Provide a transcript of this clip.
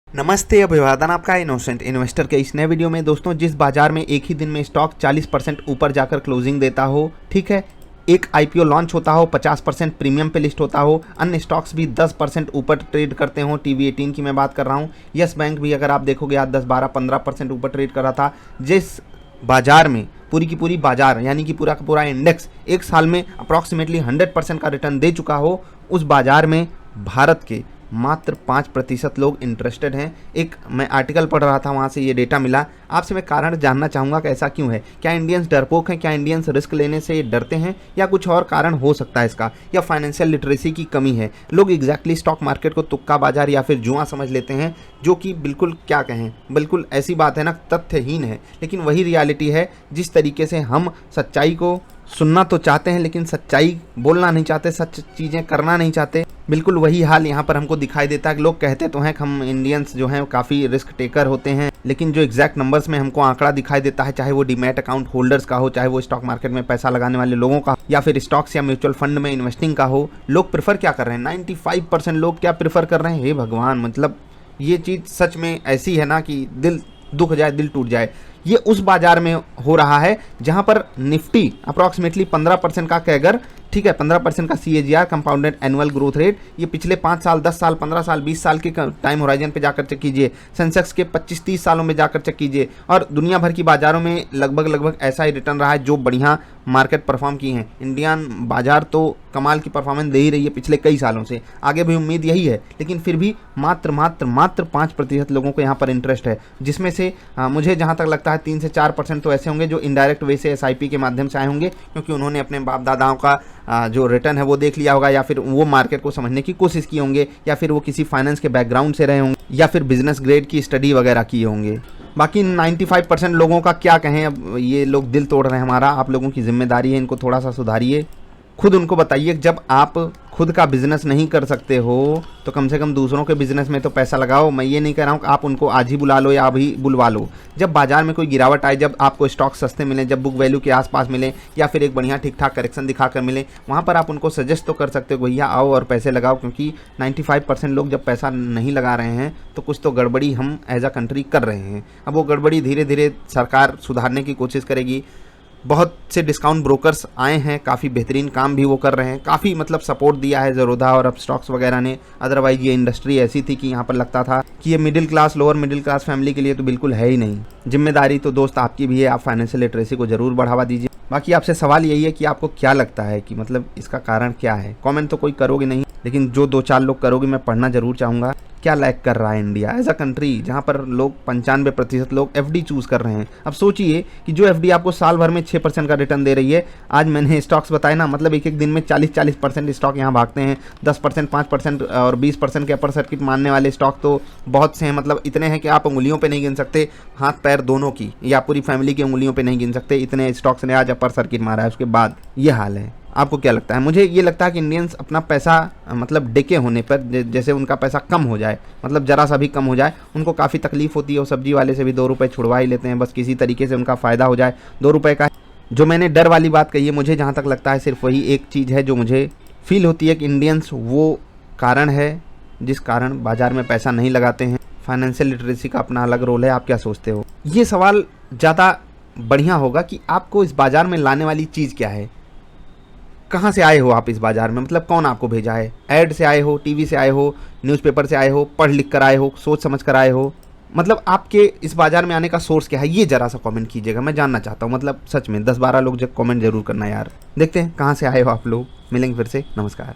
नमस्ते, अभिवादन आपका इनोसेंट इन्वेस्टर के इस नए वीडियो में। दोस्तों, जिस बाजार में एक ही दिन में स्टॉक 40% ऊपर जाकर क्लोजिंग देता हो, ठीक है, एक आईपीओ लॉन्च होता हो, 50% प्रीमियम पे लिस्ट होता हो, अन्य स्टॉक्स भी 10% ऊपर ट्रेड करते हो, टीवी18 की मैं बात कर रहा हूँ, यस बैंक भी अगर आप देखोगे आज 10, 12, 15% ऊपर ट्रेड कर रहा था। जिस बाजार में पूरी की पूरी बाजार यानी कि पूरा का पूरा इंडेक्स एक साल में अप्रॉक्सीमेटली 100% का रिटर्न दे चुका हो, उस बाजार में भारत के मात्र 5% लोग इंटरेस्टेड हैं। एक मैं आर्टिकल पढ़ रहा था, वहाँ से ये डेटा मिला। आपसे मैं कारण जानना चाहूँगा कि ऐसा क्यों है। क्या इंडियंस डरपोक हैं? क्या इंडियंस रिस्क लेने से डरते हैं, या कुछ और कारण हो सकता है इसका, या फाइनेंशियल लिटरेसी की कमी है? लोग एग्जैक्टली स्टॉक मार्केट को तुक्का बाजार या फिर जुआ समझ लेते हैं, जो कि बिल्कुल क्या कहें, बिल्कुल ऐसी बात है ना, तथ्यहीन है। लेकिन वही रियलिटी है। जिस तरीके से हम सच्चाई को सुनना तो चाहते हैं लेकिन सच्चाई बोलना नहीं चाहते, सच चीज़ें करना नहीं चाहते, बिल्कुल वही हाल यहाँ पर हमको दिखाई देता है। कि लोग कहते तो हैं कि हम इंडियंस जो हैं काफ़ी रिस्क टेकर होते हैं, लेकिन जो एग्जैक्ट नंबर्स में हमको आंकड़ा दिखाई देता है, चाहे वो डीमैट अकाउंट होल्डर्स का हो, चाहे वो स्टॉक मार्केट में पैसा लगाने वाले लोगों का, या फिर स्टॉक्स या म्यूचुअल फंड में इन्वेस्टिंग का हो, लोग प्रेफर क्या कर रहे हैं? 95% लोग क्या प्रेफर कर रहे हैं? हे भगवान, मतलब ये चीज़ सच में ऐसी है ना कि दिल दुख जाए, दिल टूट जाए। ये उस बाजार में हो रहा है जहां पर निफ्टी अप्रॉक्सीमेटली 15% का कैगर, ठीक है, 15% का CAGR compounded annual growth rate, ये पिछले 5 साल, 10 साल, 15 साल, 20 साल के टाइम होराइजन पे जाकर चेक कीजिए। सेंसेक्स के 25-30 सालों में जाकर चेक कीजिए, और दुनिया भर की बाजारों में लगभग ऐसा ही रिटर्न रहा है जो बढ़िया मार्केट परफॉर्म की हैं। इंडियन बाजार तो कमाल की परफॉर्मेंस दे ही रही है पिछले कई सालों से, आगे भी उम्मीद यही है। लेकिन फिर भी मात्र 5% लोगों को यहाँ पर इंटरेस्ट है, जिसमें से मुझे जहाँ तक लगता है 3 से 4% तो ऐसे होंगे जो इनडायरेक्ट वे से SIP के माध्यम से आए होंगे, क्योंकि उन्होंने अपने बाप दादाओं का जो रिटर्न है वो देख लिया होगा, या फिर वो मार्केट को समझने की कोशिश की होंगे, या फिर वो किसी फाइनेंस के बैकग्राउंड से रहे होंगे, या फिर बिजनेस ग्रेड की स्टडी वगैरह किए होंगे। बाकी 95% लोगों का क्या कहें, अब ये लोग दिल तोड़ रहे हैं हमारा। आप लोगों की जिम्मेदारी है, इनको थोड़ा सा सुधारिए। खुद उनको बताइए, जब आप खुद का बिजनेस नहीं कर सकते हो तो कम से कम दूसरों के बिजनेस में तो पैसा लगाओ। मैं ये नहीं कह रहा हूँ कि आप उनको आज ही बुला लो या अभी बुलवा लो। जब बाजार में कोई गिरावट आए, जब आपको स्टॉक सस्ते मिले, जब बुक वैल्यू के आसपास मिले, या फिर एक बढ़िया ठीक ठाक करेक्शन दिखाकर मिले, वहाँ पर आप उनको सजेस्ट तो कर सकते हो, भैया आओ और पैसे लगाओ। क्योंकि 95% लोग जब पैसा नहीं लगा रहे हैं तो कुछ तो गड़बड़ी हम एज अ कंट्री कर रहे हैं। अब वो गड़बड़ी धीरे धीरे सरकार सुधारने की कोशिश करेगी। बहुत से डिस्काउंट ब्रोकर्स आए हैं, काफ़ी बेहतरीन काम भी वो कर रहे हैं, काफ़ी मतलब सपोर्ट दिया है ज़रोधा और अब स्टॉक्स वगैरह ने। अदरवाइज ये इंडस्ट्री ऐसी थी कि यहाँ पर लगता था कि ये middle class, lower middle class family के लिए तो बिल्कुल है ही नहीं। जिम्मेदारी तो दोस्त आपकी भी है, आप फाइनेंशियल लिटरेसी को ज़रूर बढ़ावा दीजिए। बाकी आपसे सवाल यही है कि आपको क्या लगता है कि मतलब इसका कारण क्या है। कमेंट तो कोई करोगे नहीं, लेकिन जो 2-4 लोग करोगे मैं पढ़ना जरूर चाहूँगा। क्या लैक कर रहा है इंडिया एज अ कंट्री, जहाँ पर लोग 95% लोग FD चूज़ कर रहे हैं। अब सोचिए कि जो FD आपको साल भर में 6% का रिटर्न दे रही है, आज मैंने स्टॉक्स बताए ना, मतलब एक दिन में 40% स्टॉक यहाँ भागते हैं। 10%, 5% और 20% के अपर सर्किट मानने वाले स्टॉक तो बहुत से हैं, मतलब इतने हैं कि आप उंगलियों पे नहीं गिन सकते, हाथ पैर दोनों की या पूरी फैमिली की उंगलियों पे नहीं गिन सकते। इतने स्टॉक्स ने आज अपर सर्किट मारा है। उसके बाद ये हाल है। आपको क्या लगता है? मुझे ये लगता है कि इंडियंस अपना पैसा मतलब डेके होने पर, जैसे उनका पैसा कम हो जाए, मतलब ज़रा सा भी कम हो जाए, उनको काफ़ी तकलीफ होती है। वो सब्जी वाले से भी 2 रुपये छुड़वा ही लेते हैं, बस किसी तरीके से उनका फ़ायदा हो जाए। 2 रुपये का जो मैंने डर वाली बात कही है, मुझे जहाँ तक लगता है सिर्फ वही एक चीज़ है जो मुझे फील होती है कि इंडियंस वो कारण है जिस कारण बाज़ार में पैसा नहीं लगाते हैं। फाइनेंशियल लिटरेसी का अपना अलग रोल है। आप क्या सोचते हो? ये सवाल ज़्यादा बढ़िया होगा कि आपको इस बाज़ार में लाने वाली चीज़ क्या है। कहाँ से आए हो आप इस बाज़ार में, मतलब कौन आपको भेजा है? ऐड से आए हो, टीवी से आए हो, न्यूज़पेपर से आए हो, पढ़ लिख कर आए हो, सोच समझ कर आए हो? मतलब आपके इस बाज़ार में आने का सोर्स क्या है, ये ज़रा सा कमेंट कीजिएगा। मैं जानना चाहता हूँ, मतलब सच में 10-12 लोग जब कमेंट जरूर करना यार। देखते हैं कहाँ से आए हो आप लोग। मिलेंगे फिर से। नमस्कार।